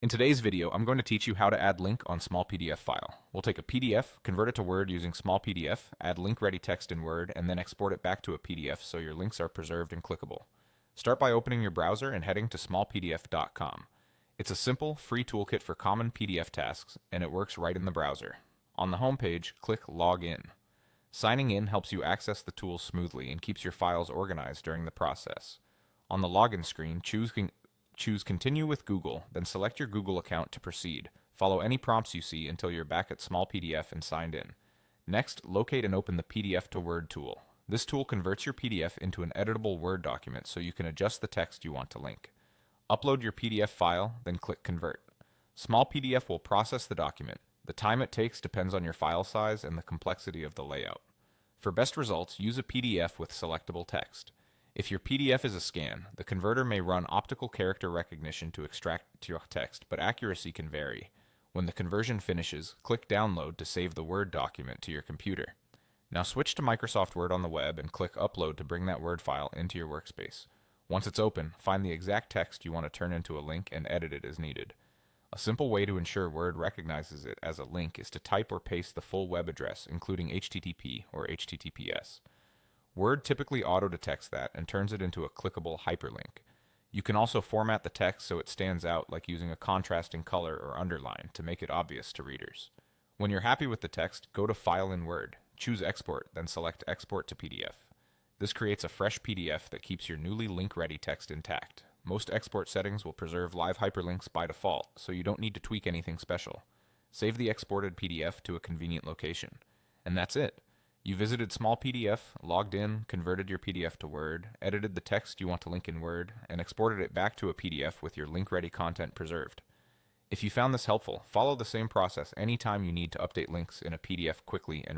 In today's video, I'm going to teach you how to add link on Smallpdf file. We'll take a PDF, convert it to Word using Smallpdf, add link-ready text in Word, and then export it back to a PDF so your links are preserved and clickable. Start by opening your browser and heading to smallpdf.com. It's a simple, free toolkit for common PDF tasks, and it works right in the browser. On the home page, click Log In. Signing in helps you access the tool smoothly and keeps your files organized during the process. On the login screen, choose Continue with Google, then select your Google account to proceed. Follow any prompts you see until you're back at Smallpdf and signed in. Next, locate and open the PDF to Word tool. This tool converts your PDF into an editable Word document so you can adjust the text you want to link. Upload your PDF file, then click Convert. Smallpdf will process the document. The time it takes depends on your file size and the complexity of the layout. For best results, use a PDF with selectable text. If your PDF is a scan, the converter may run optical character recognition to extract your text, but accuracy can vary. When the conversion finishes, click Download to save the Word document to your computer. Now switch to Microsoft Word on the web and click Upload to bring that Word file into your workspace. Once it's open, find the exact text you want to turn into a link and edit it as needed. A simple way to ensure Word recognizes it as a link is to type or paste the full web address, including HTTP or HTTPS. Word typically auto-detects that and turns it into a clickable hyperlink. You can also format the text so it stands out, like using a contrasting color or underline to make it obvious to readers. When you're happy with the text, go to File in Word, choose Export, then select Export to PDF. This creates a fresh PDF that keeps your newly link-ready text intact. Most export settings will preserve live hyperlinks by default, so you don't need to tweak anything special. Save the exported PDF to a convenient location. And that's it. You visited Smallpdf, logged in, converted your PDF to Word, edited the text you want to link in Word, and exported it back to a PDF with your link-ready content preserved. If you found this helpful, follow the same process anytime you need to update links in a PDF quickly and